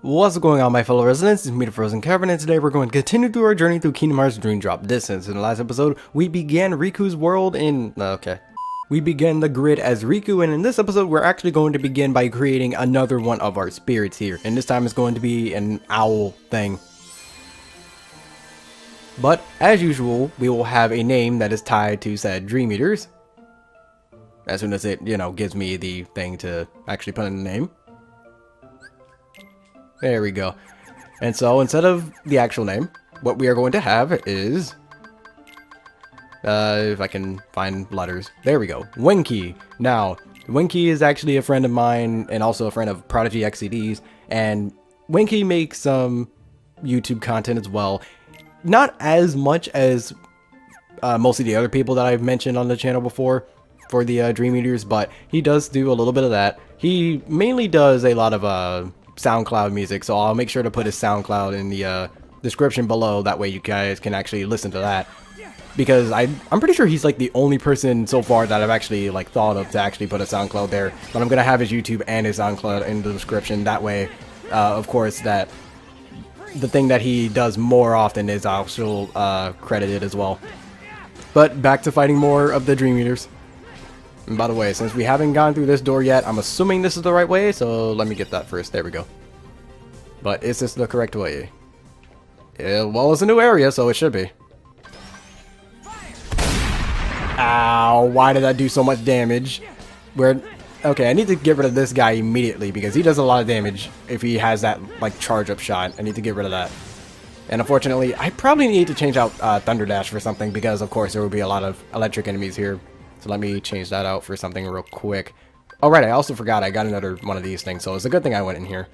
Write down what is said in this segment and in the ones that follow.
What's going on, my fellow residents? It's me, TheFrozenCavern, and today we're going to continue through our journey through Kingdom Hearts Dream Drop Distance. In the last episode, we began Riku's world in... We began the grid as Riku, and in this episode, we're actually going to begin by creating another one of our spirits here. And this time it's going to be an owl thing. But, as usual, we will have a name that is tied to said Dream Eaters. As soon as it, gives me the thing to actually put in the name. There we go. And so, instead of the actual name, what we are going to have is... if I can find letters. There we go. Winky. Now, Winky is actually a friend of mine and also a friend of Prodigy XCD's. And Winky makes some YouTube content as well. Not as much as most of the other people that I've mentioned on the channel before for the Dream Eaters, but he does do a little bit of that. He mainly does a lot of SoundCloud music, so I'll make sure to put his SoundCloud in the description below. That way you guys can actually listen to that. Because I'm pretty sure he's like the only person so far that I've actually like thought of to actually put a SoundCloud there. But I'm gonna have his YouTube and his SoundCloud in the description. That way, of course, that the thing that he does more often is also credited as well. But back to fighting more of the Dream Eaters. And by the way, since we haven't gone through this door yet, I'm assuming this is the right way, so let me get that first. There we go. But is this the correct way? Yeah, well, it's a new area, so it should be. Ow, why did that do so much damage? Okay, I need to get rid of this guy immediately because he does a lot of damage if he has that, like, charge-up shot. I need to get rid of that. And unfortunately, I probably need to change out Thunder Dash for something because, of course, there will be a lot of electric enemies here. So let me change that out for something real quick. Oh, right, I also forgot I got another one of these things, so it's a good thing I went in here.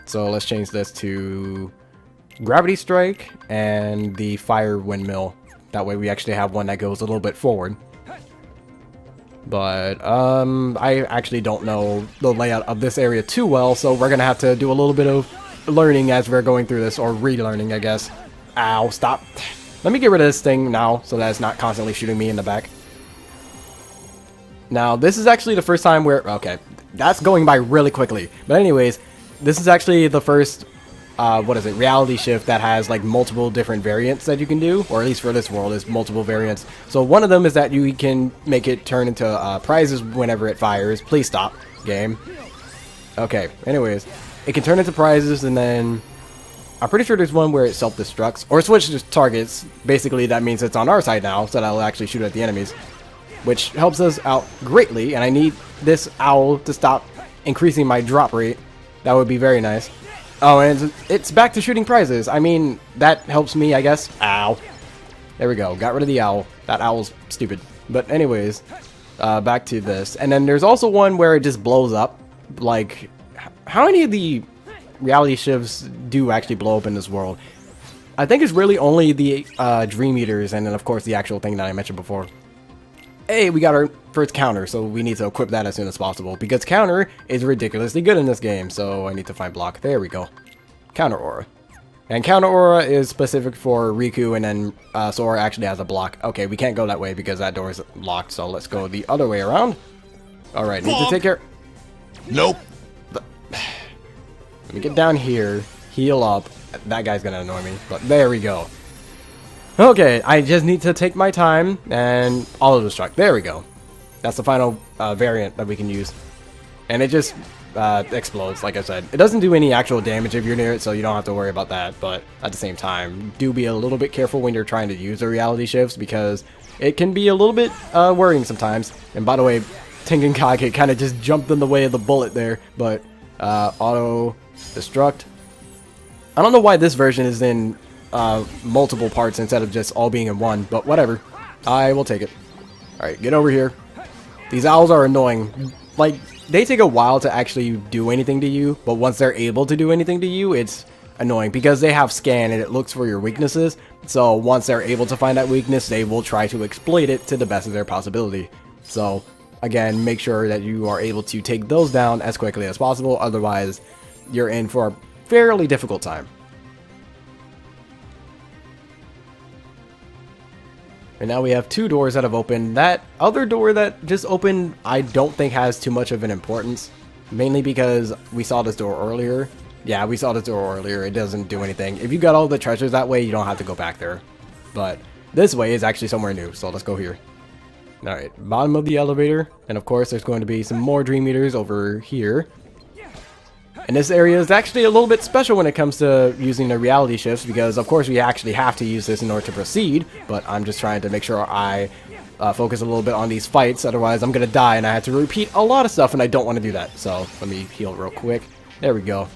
So let's change this to Gravity Strike and the Fire Windmill. That way we actually have one that goes a little bit forward. But, I actually don't know the layout of this area too well, so we're gonna have to do a little bit of learning as we're going through this, or relearning, I guess. Ow, stop. Let me get rid of this thing now, so that it's not constantly shooting me in the back. Now, this is actually the first time where... Okay, that's going by really quickly. But anyways, this is actually the first, reality shift that has, like, multiple different variants that you can do. Or at least for this world, is multiple variants. So one of them is that you can make it turn into prizes whenever it fires. Please stop, game. Okay, anyways. It can turn into prizes, and then... I'm pretty sure there's one where it self-destructs. Or switches targets. Basically, that means it's on our side now, so that'll actually shoot at the enemies. Which helps us out greatly, and I need this owl to stop increasing my drop rate. That would be very nice. Oh, and it's back to shooting prizes. I mean, that helps me, I guess. Ow. There we go. Got rid of the owl. That owl's stupid. But anyways, back to this. And then there's also one where it just blows up. Like, how many of the reality shifts do actually blow up in this world? I think it's really only the Dream Eaters, and then, of course, the actual thing that I mentioned before. Hey, we got our first counter, so we need to equip that as soon as possible, because counter is ridiculously good in this game, so I need to find block. There we go. Counter aura. And counter aura is specific for Riku, and then Sora actually has a block. Okay, we can't go that way because that door is locked, so let's go the other way around. Alright, need to take care... Nope. Let me get down here, heal up. That guy's gonna annoy me, but there we go. Okay, I just need to take my time and auto-destruct. There we go. That's the final variant that we can use. And it just explodes, like I said. It doesn't do any actual damage if you're near it, so you don't have to worry about that. But at the same time, do be a little bit careful when you're trying to use the reality shifts, because it can be a little bit worrying sometimes. And by the way, Tengen Kage kind of just jumped in the way of the bullet there. But auto-destruct. I don't know why this version is in... multiple parts instead of just all being in one, but whatever. I will take it. Alright, get over here. These owls are annoying. Like, they take a while to actually do anything to you, but once they're able to do anything to you, it's annoying because they have scan and it looks for your weaknesses. So once they're able to find that weakness, they will try to exploit it to the best of their possibility. So, again, make sure that you are able to take those down as quickly as possible, otherwise you're in for a fairly difficult time. And now we have two doors that have opened. That other door that just opened, I don't think has too much of an importance. Mainly because we saw this door earlier. Yeah, we saw the door earlier. It doesn't do anything. If you got all the treasures that way, you don't have to go back there. But this way is actually somewhere new, so let's go here. Alright, bottom of the elevator. And of course, there's going to be some more Dream Eaters over here. And this area is actually a little bit special when it comes to using the reality shifts, because of course we actually have to use this in order to proceed, but I'm just trying to make sure I focus a little bit on these fights, otherwise I'm going to die and I have to repeat a lot of stuff and I don't want to do that. So let me heal real quick. There we go.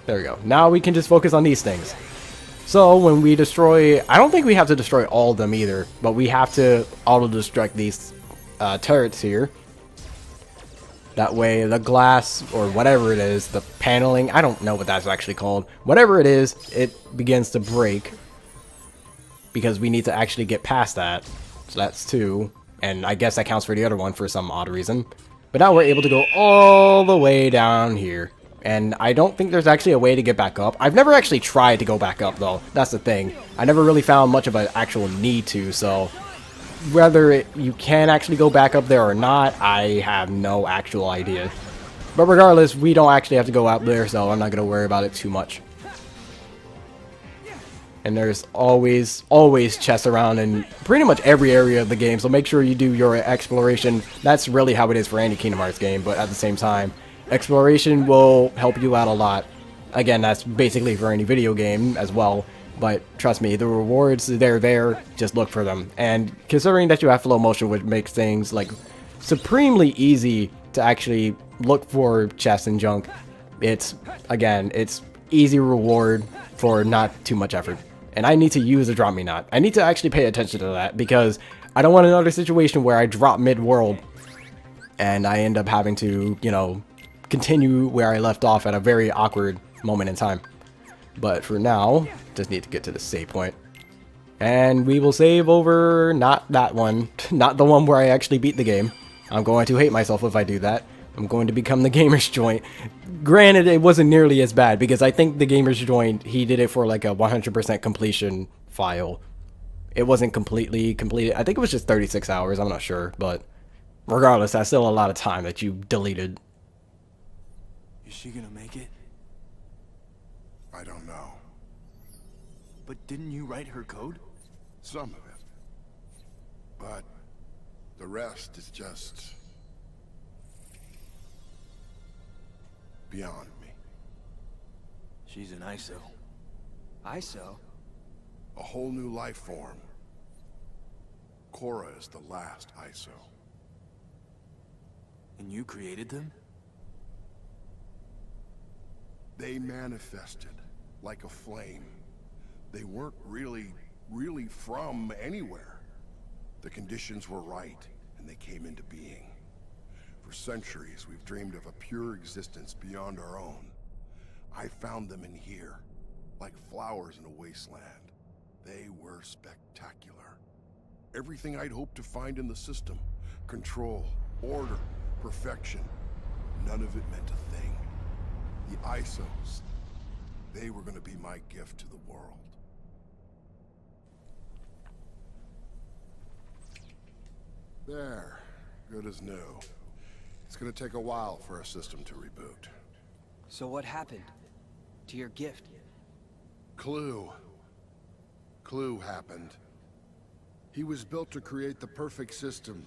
There we go. Now we can just focus on these things. So when we destroy, I don't think we have to destroy all of them either, but we have to auto-destruct these turrets here. That way the glass, or whatever it is, the paneling, I don't know what that's actually called. Whatever it is, it begins to break. Because we need to actually get past that. So that's 2. And I guess that counts for the other one for some odd reason. But now we're able to go all the way down here. And I don't think there's actually a way to get back up. I've never actually tried to go back up though. That's the thing. I never really found much of an actual need to, so whether you can actually go back up there or not, I have no actual idea. But regardless, we don't actually have to go out there, so I'm not going to worry about it too much. And there's always chests around in pretty much every area of the game, so make sure you do your exploration. That's really how it is for any Kingdom Hearts game, but at the same time, exploration will help you out a lot. Again, that's basically for any video game as well. But trust me, the rewards, they're there, just look for them. And considering that you have flow motion, which makes things like supremely easy to actually look for chests and junk, it's, again, it's easy reward for not too much effort. And I need to use a drop me not. I need to actually pay attention to that, because I don't want another situation where I drop mid-world and I end up having to, you know, continue where I left off at a very awkward moment in time. But for now, just need to get to the save point. And we will save over not that one, not the one where I actually beat the game. I'm going to hate myself if I do that. I'm going to become the Gamer's Joint. Granted, it wasn't nearly as bad, because I think the Gamer's Joint, he did it for like a 100% completion file. It wasn't completely completed. I think it was just 36 hours, I'm not sure. But regardless, that's still a lot of time that you deleted. Is she gonna make it? I don't know. But didn't you write her code? Some of it. But the rest is just beyond me. She's an ISO. ISO? A whole new life form. Korra is the last ISO. And you created them? They manifested like a flame. They weren't really from anywhere. The conditions were right, and they came into being. For centuries, we've dreamed of a pure existence beyond our own. I found them in here, like flowers in a wasteland. They were spectacular. Everything I'd hoped to find in the system. Control, order, perfection. None of it meant a thing. The ISOs, they were going to be my gift to the world. There, good as new. It's going to take a while for our system to reboot. So what happened to your gift? Clue happened. He was built to create the perfect system,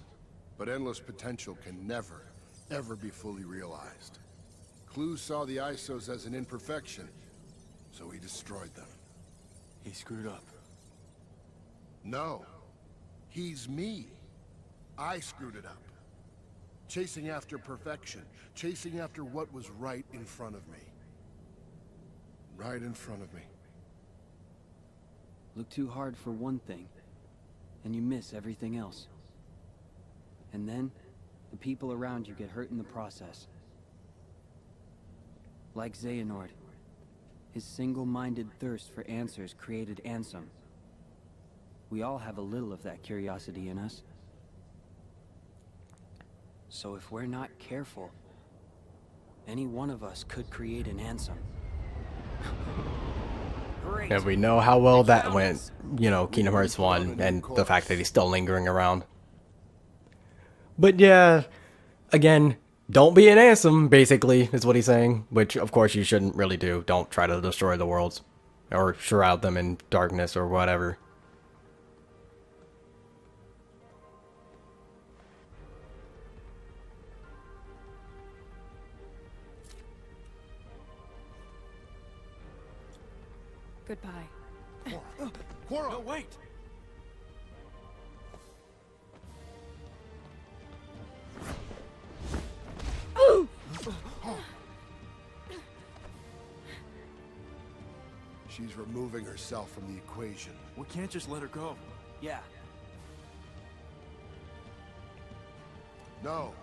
but endless potential can never, ever be fully realized. Clue saw the ISOs as an imperfection, so he destroyed them. He screwed up. No. He's me. I screwed it up. Chasing after perfection. Chasing after what was right in front of me. Right in front of me. Look too hard for one thing, and you miss everything else. And then, the people around you get hurt in the process. Like Xehanort, his single-minded thirst for answers created Ansem. We all have a little of that curiosity in us. So if we're not careful, any one of us could create an Ansem. Great. And we know how well that went, you know, Kingdom Hearts 1, and the fact that he's still lingering around. But yeah, again, Don't be an Ansem, basically, is what he's saying. Which, of course, you shouldn't really do. Don't try to destroy the worlds. Or shroud them in darkness or whatever. Goodbye. Cora! No, wait! She's removing herself from the equation. We can't just let her go. Yeah. No.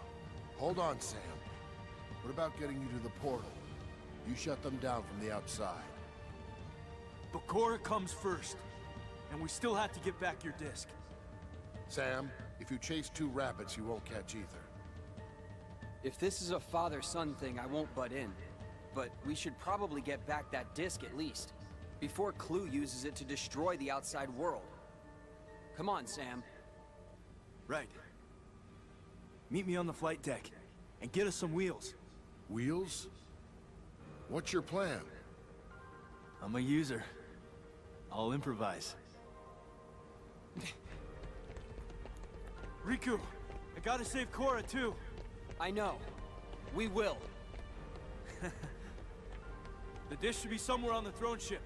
Hold on, Sam. What about getting you to the portal? You shut them down from the outside. But Cora comes first. And we still have to get back your disc. Sam, if you chase two rabbits, you won't catch either. If this is a father-son thing, I won't butt in. But we should probably get back that disc at least, before Clue uses it to destroy the outside world. Come on, Sam. Right. Meet me on the flight deck, and get us some wheels. Wheels? What's your plan? I'm a user. I'll improvise. Riku, I gotta save Cora too. I know. We will. The dish should be somewhere on the throne ship.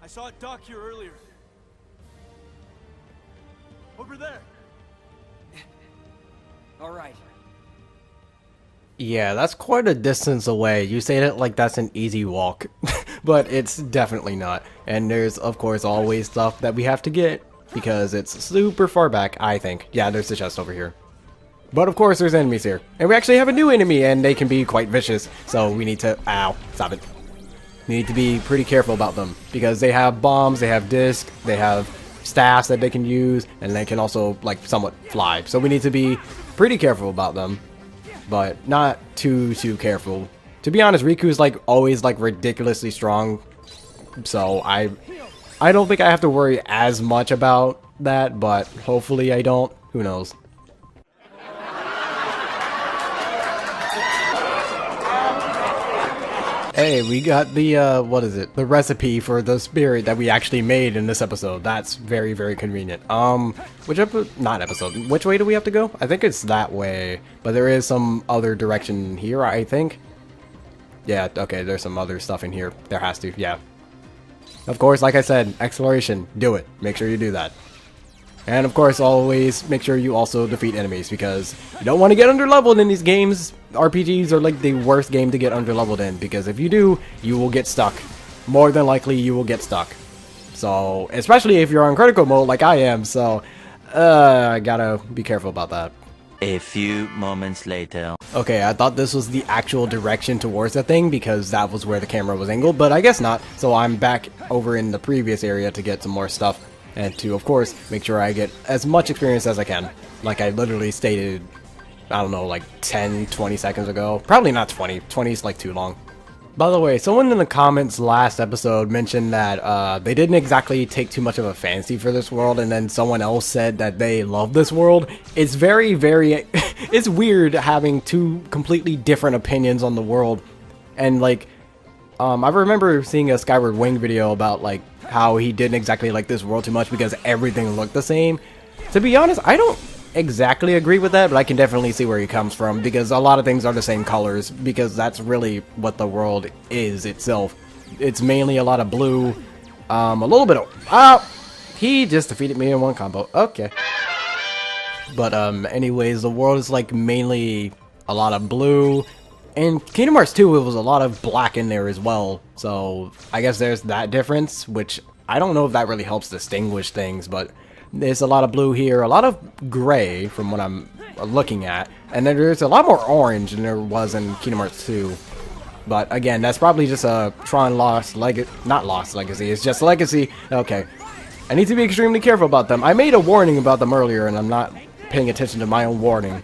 I saw it dock here earlier. Over there. All right. Yeah, that's quite a distance away. You say that like that's an easy walk, but it's definitely not. And there's, of course, always stuff that we have to get, because it's super far back, I think. Yeah, there's the chest over here. But of course, there's enemies here. And we actually have a new enemy, and they can be quite vicious. So we need to... Ow, stop it. We need to be pretty careful about them, because they have bombs, they have discs, they have staffs that they can use, and they can also, like, somewhat fly. So we need to be pretty careful about them. But not too careful. To be honest, Riku's like always like ridiculously strong, so I don't think I have to worry as much about that, but hopefully I don't. Who knows? Hey, we got the, what is it? The recipe for the spirit that we actually made in this episode. That's very, very convenient. Which way do we have to go? I think it's that way, but there is some other direction here, I think. Yeah, okay, there's some other stuff in here. There has to, yeah. Of course, like I said, exploration, do it. Make sure you do that. And of course, always make sure you also defeat enemies, because you don't want to get underleveled in these games. RPGs are like the worst game to get underleveled in, because if you do, you will get stuck. More than likely, you will get stuck. So, especially if you're on critical mode like I am, so I gotta be careful about that. A few moments later. Okay, I thought this was the actual direction towards the thing, because that was where the camera was angled, but I guess not. So I'm back over in the previous area to get some more stuff. And to, of course, make sure I get as much experience as I can. Like I literally stated, I don't know, like 10, 20 seconds ago. Probably not 20. 20 is like too long. By the way, someone in the comments last episode mentioned that they didn't exactly take too much of a fancy for this world, and then someone else said that they love this world. It's very, very... it's weird having two completely different opinions on the world. And like, I remember seeing a Skyward Wing video about like how he didn't exactly like this world too much because everything looked the same. To be honest, I don't exactly agree with that, but I can definitely see where he comes from, because a lot of things are the same colors, because that's really what the world is itself. It's mainly a lot of blue, a little bit of... he just defeated me in one combo. Okay. But anyways, the world is like mainly a lot of blue. In Kingdom Hearts 2, it was a lot of black in there as well, so I guess there's that difference, which I don't know if that really helps distinguish things, but there's a lot of blue here, a lot of gray from what I'm looking at, and then there's a lot more orange than there was in Kingdom Hearts 2. But again, that's probably just a Tron Lost Legacy, not Lost Legacy, it's just Legacy. Okay, I need to be extremely careful about them. I made a warning about them earlier, and I'm not paying attention to my own warning.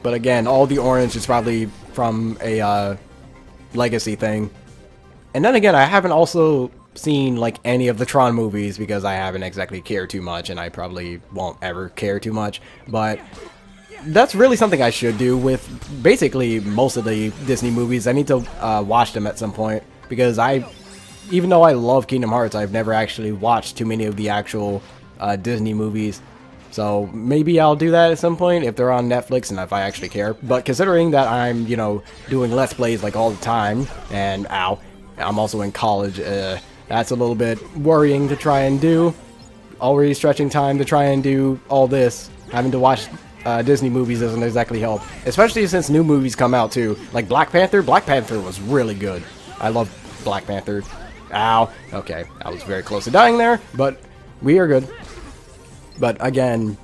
But again, all the orange is probably from a Legacy thing. And then again, I haven't also seen like any of the Tron movies, because I haven't exactly cared too much, and I probably won't ever care too much. But that's really something I should do with basically most of the Disney movies. I need to watch them at some point, because even though I love Kingdom Hearts, I've never actually watched too many of the actual Disney movies. So maybe I'll do that at some point if they're on Netflix and if I actually care. But considering that I'm, you know, doing Let's Plays like all the time, and I'm also in college, that's a little bit worrying to try and do. Already stretching time to try and do all this. Having to watch Disney movies doesn't exactly help. Especially since new movies come out too. Like Black Panther. Black Panther was really good. I love Black Panther. Ow. Okay, I was very close to dying there, but we are good. But again,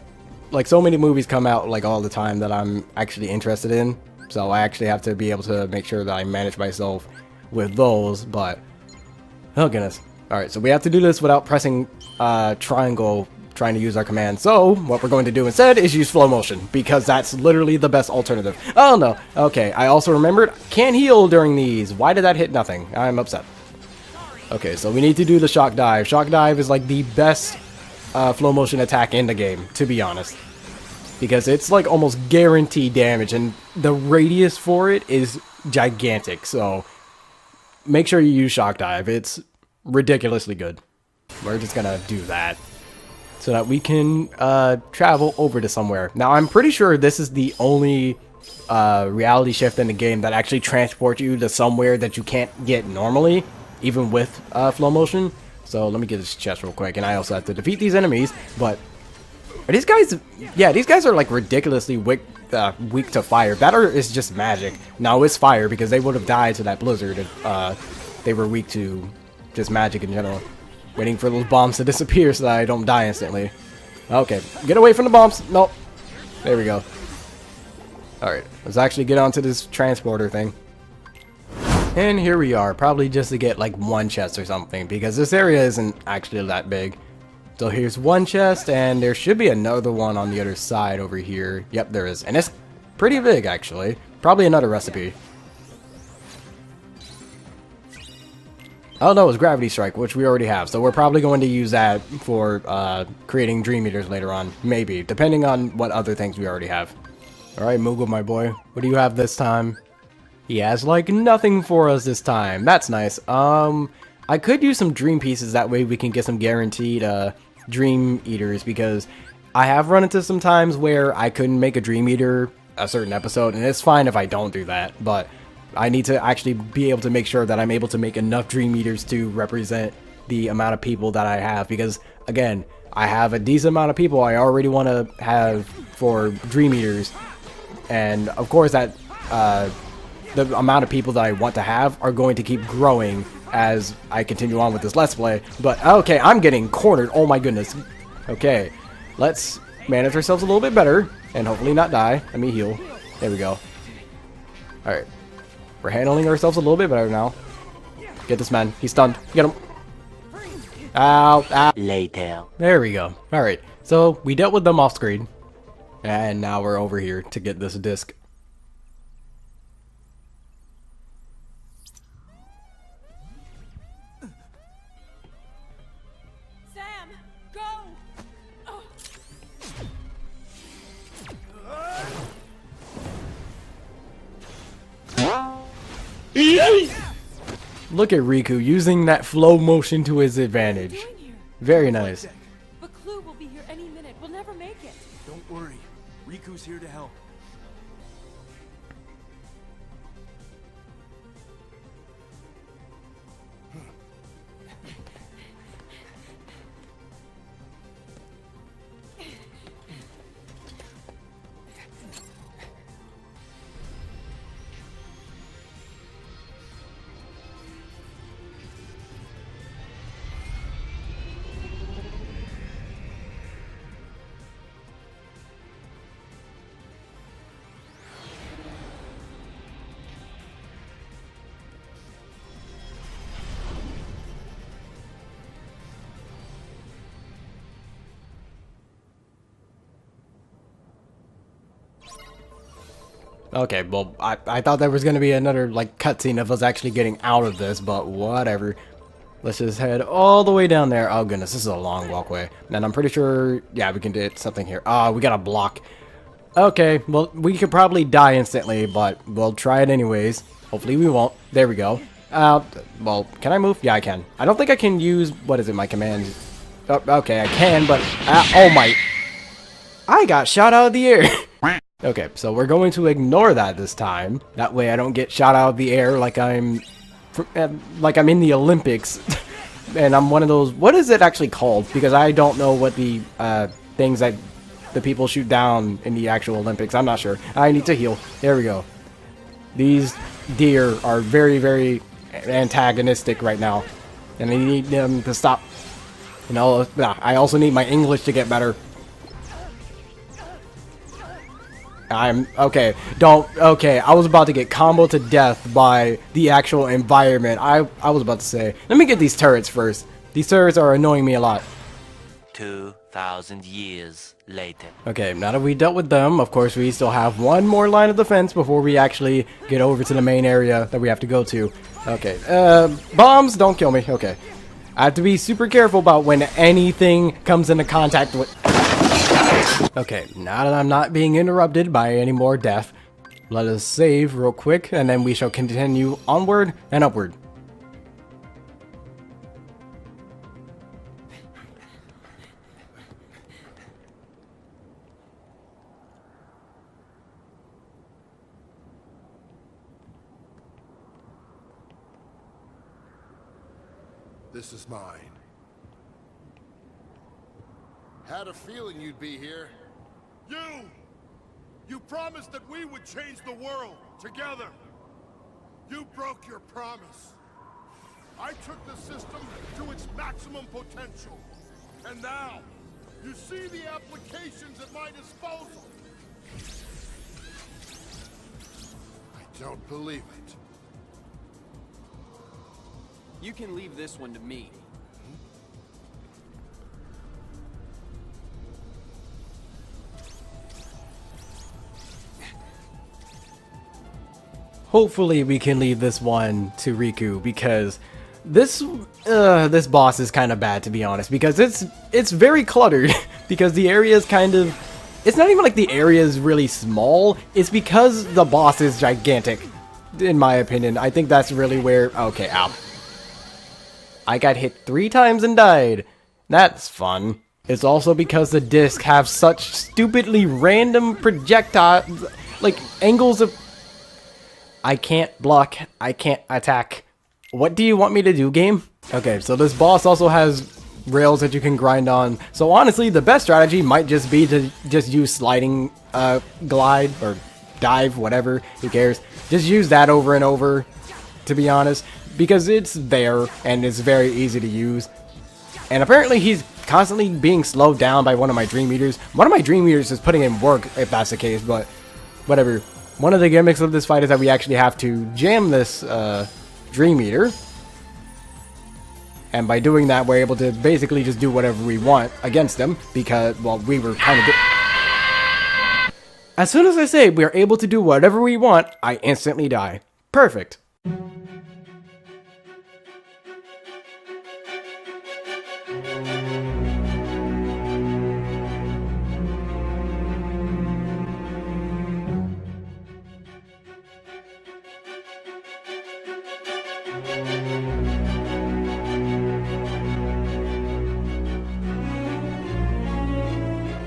like so many movies come out like all the time that I'm actually interested in. So I actually have to be able to make sure that I manage myself with those, but oh goodness. Alright, so we have to do this without pressing triangle trying to use our command. So what we're going to do instead is use slow motion, because that's literally the best alternative. Oh no. Okay, I also remembered, can't heal during these. Why did that hit nothing? I'm upset. Okay, so we need to do the shock dive. Shock dive is like the best flow motion attack in the game, to be honest, because it's like almost guaranteed damage, and the radius for it is gigantic. So make sure you use shock dive. It's ridiculously good. We're just gonna do that so that we can travel over to somewhere. Now I'm pretty sure this is the only reality shift in the game that actually transports you to somewhere that you can't get normally, even with flow motion. So let me get this chest real quick, and I also have to defeat these enemies. But are these guys? Yeah, these guys are like ridiculously weak to fire. That is just magic. Now it's fire, because they would have died to that blizzard if they were weak to just magic in general. Waiting for those bombs to disappear so that I don't die instantly. Okay, get away from the bombs. Nope. There we go. Alright, let's actually get onto this transporter thing. And here we are, probably just to get like one chest or something, because this area isn't actually that big. So here's one chest, and there should be another one on the other side over here. Yep, there is. And it's pretty big, actually. Probably another recipe. Oh no, it's Gravity Strike, which we already have. So we're probably going to use that for creating Dream Eaters later on. Maybe, depending on what other things we already have. Alright, Moogle, my boy. What do you have this time? He has like nothing for us this time. That's nice. I could use some dream pieces, that way we can get some guaranteed dream eaters, because I have run into some times where I couldn't make a dream eater a certain episode, and it's fine if I don't do that, but I need to actually be able to make sure that I'm able to make enough dream eaters to represent the amount of people that I have, because again, I have a decent amount of people I already want to have for dream eaters, and of course that the amount of people that I want to have are going to keep growing as I continue on with this Let's Play. But okay, I'm getting cornered. Oh my goodness. Okay, let's manage ourselves a little bit better and hopefully not die. Let me heal. There we go. Alright, we're handling ourselves a little bit better now. Get this man. He's stunned. Get him. Ow. Ow. Later. There we go. Alright, so we dealt with them off screen, and now we're over here to get this disc. Look at Riku using that flow motion to his advantage. Very nice. But Clue will be here any minute. We'll never make it. Don't worry. Riku's here to help. Okay, well, I thought there was going to be another, like, cutscene of us actually getting out of this, but whatever. Let's just head all the way down there. Oh, goodness, this is a long walkway. And I'm pretty sure, yeah, we can do something here. Ah, we got a block. Okay, well, we could probably die instantly, but we'll try it anyways. Hopefully we won't. There we go. Well, can I move? Yeah, I can. I don't think I can use, what is it, my commands? Oh, okay, I can, but, oh my, I got shot out of the air. Okay, so we're going to ignore that this time. That way I don't get shot out of the air like I'm in the Olympics. And I'm one of those, what is it actually called? Because I don't know what the, things that the people shoot down in the actual Olympics. I'm not sure. I need to heal. There we go. These deer are very, very antagonistic right now. And I need them to stop. You know, I also need my English to get better. Okay, I was about to get comboed to death by the actual environment. I was about to say, let me get these turrets first. These turrets are annoying me a lot. 2,000 years later. Okay, now that we dealt with them, of course we still have one more line of defense before we actually get over to the main area that we have to go to. Okay, bombs, don't kill me. Okay. I have to be super careful about when anything comes into contact with... Okay, now that I'm not being interrupted by any more death, let us save real quick, and then we shall continue onward and upward. This is mine. Had a feeling you'd be here. You! You promised that we would change the world, together. You broke your promise. I took the system to its maximum potential. And now, you see the applications at my disposal. I don't believe it. You can leave this one to me. Hopefully we can leave this one to Riku, because this boss is kind of bad, to be honest, because it's very cluttered. Because the area is kind of, it's not even like the area is really small, it's because the boss is gigantic, in my opinion. I think that's really where, okay, ow. I got hit 3 times and died. That's fun. It's also because the discs have such stupidly random projectiles, like angles of... I can't block, I can't attack. What do you want me to do, game? Okay, so this boss also has rails that you can grind on. So honestly, the best strategy might just be to just use sliding glide or dive, whatever, who cares. Just use that over and over, to be honest, because it's there and it's very easy to use. And apparently he's constantly being slowed down by one of my Dream Eaters. One of my Dream Eaters is putting in work, if that's the case, but whatever. One of the gimmicks of this fight is that we actually have to jam this Dream Eater. And by doing that, we're able to basically just do whatever we want against them, because, well, we were kind of... As soon as I say we are able to do whatever we want, I instantly die. Perfect.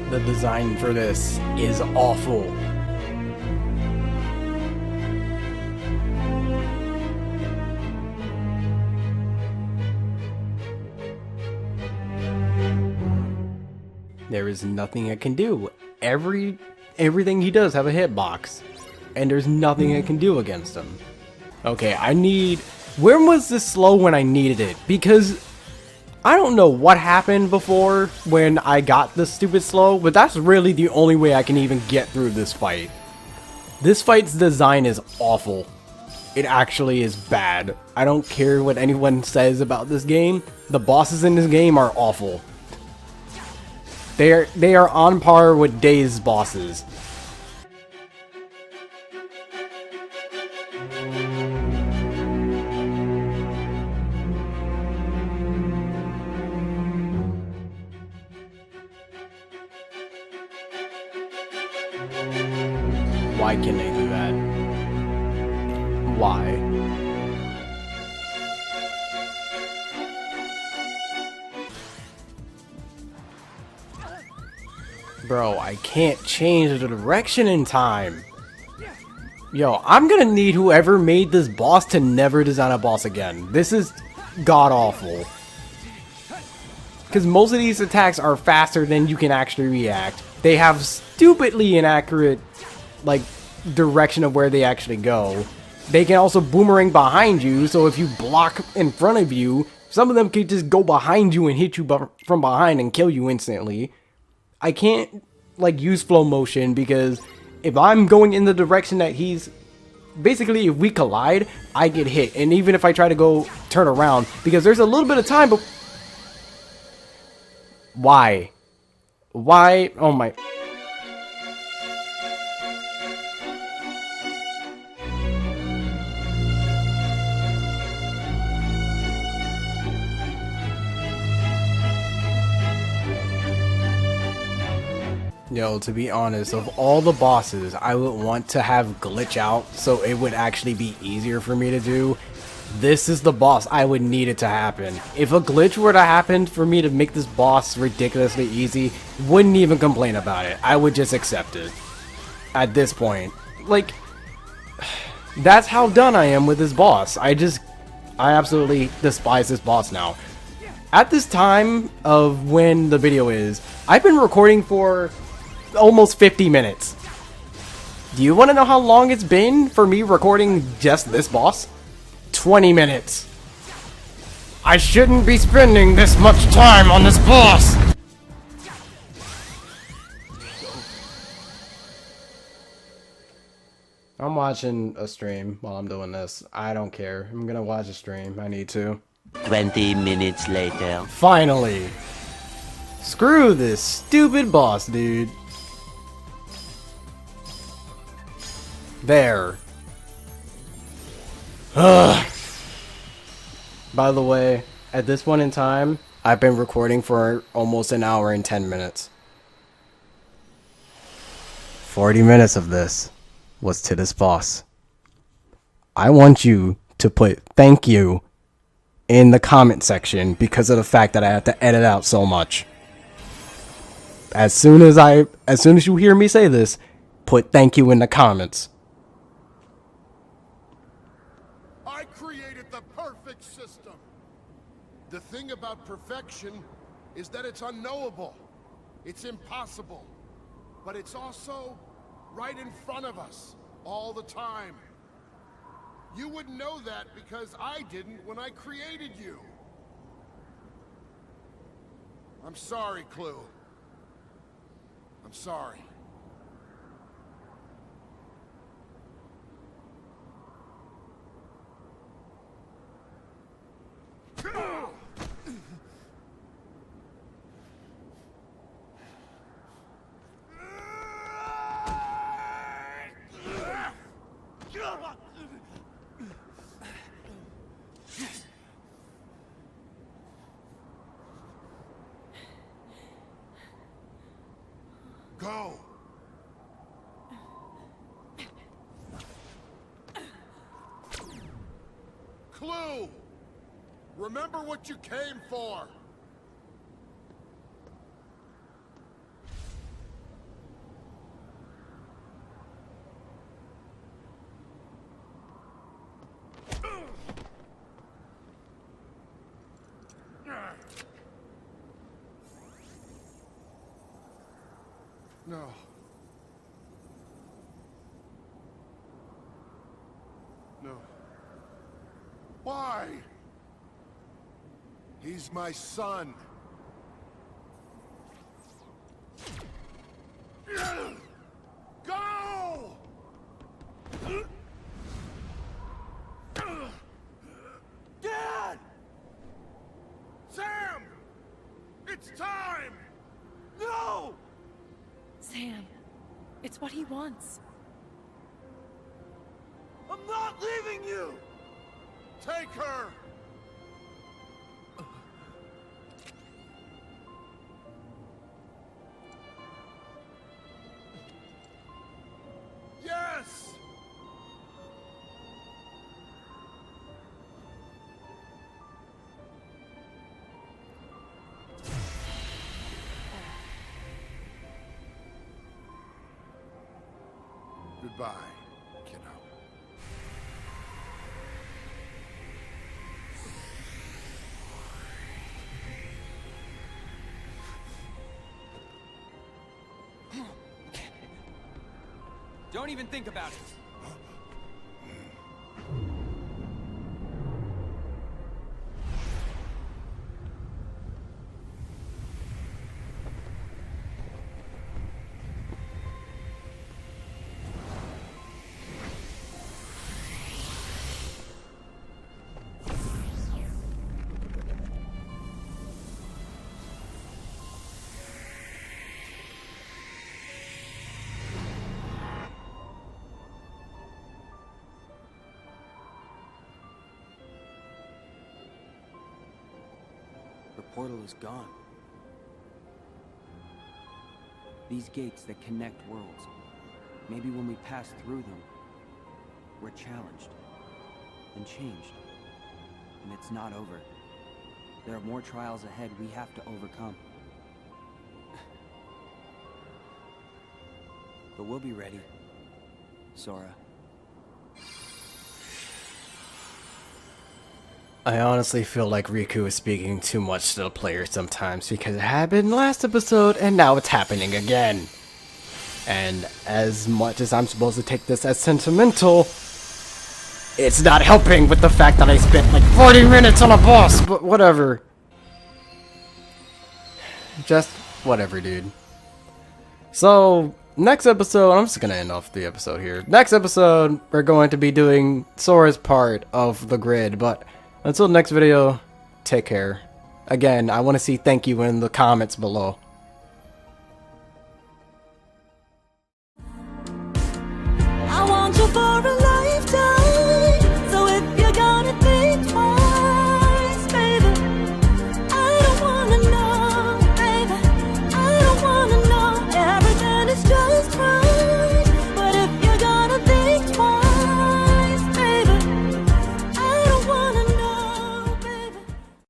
The design for this is awful. There is nothing it can do. Everything he does have a hitbox, and there's nothing it can do against him. Okay, where was this slow when I needed it? Because I don't know what happened before when I got this stupid slow, but that's really the only way I can even get through this fight. This fight's design is awful. It actually is bad. I don't care what anyone says about this game. The bosses in this game are awful. They are on par with Days bosses. Why can they do that? Why? Bro, I can't change the direction in time. Yo, I'm gonna need whoever made this boss to never design a boss again. This is god-awful. Because most of these attacks are faster than you can actually react. They have stupidly inaccurate, like, direction of where they actually go. They can also boomerang behind you, so if you block in front of you, some of them can just go behind you and hit you from behind and kill you instantly. I can't, like, use flow motion because if I'm going in the direction that he's... Basically, if we collide, I get hit. And even if I try to go turn around, because there's a little bit of time, but... Why? Why? Oh my... Yo, to be honest, of all the bosses, I would want to have glitch out so it would actually be easier for me to do. This is the boss I would need it to happen. If a glitch were to happen for me to make this boss ridiculously easy, wouldn't even complain about it. I would just accept it. At this point. Like, that's how done I am with this boss. I absolutely despise this boss now. At this time of when the video is, I've been recording for almost 50 minutes. Do you want to know how long it's been for me recording just this boss? 20 minutes. I shouldn't be spending this much time on this boss! I'm watching a stream while I'm doing this. I don't care. I'm gonna watch a stream. I need to. 20 minutes later. Finally! Screw this stupid boss, dude. There. Ugh. By the way, at this point in time, I've been recording for almost an hour and 10 minutes. 40 minutes of this was to this boss. I want you to put thank you in the comment section because of the fact that I have to edit out so much. As soon as you hear me say this, put thank you in the comments. I created the perfect system. The thing about perfection is that it's unknowable. It's impossible. But it's also right in front of us all the time. You wouldn't know that because I didn't when I created you. I'm sorry, Clue. I'm sorry. Go! Clue! Remember what you came for! No. No. Why? He's my son. Go! Dad! Sam! It's time! No! Sam, it's what he wants. I'm not leaving you! Take her! Yes! Goodbye, kiddo. Don't even think about it. The portal is gone. These gates that connect worlds. Maybe when we pass through them, we're challenged and changed. And it's not over. There are more trials ahead we have to overcome. But we'll be ready, Sora. I honestly feel like Riku is speaking too much to the player sometimes because it happened last episode and now it's happening again. And as much as I'm supposed to take this as sentimental, it's not helping with the fact that I spent like 40 minutes on a boss, but whatever. Just whatever, dude. So, next episode, I'm just gonna end off the episode here. Next episode, we're going to be doing Sora's part of the grid, but until next video, take care. Again, I want to see thank you in the comments below. I want you for a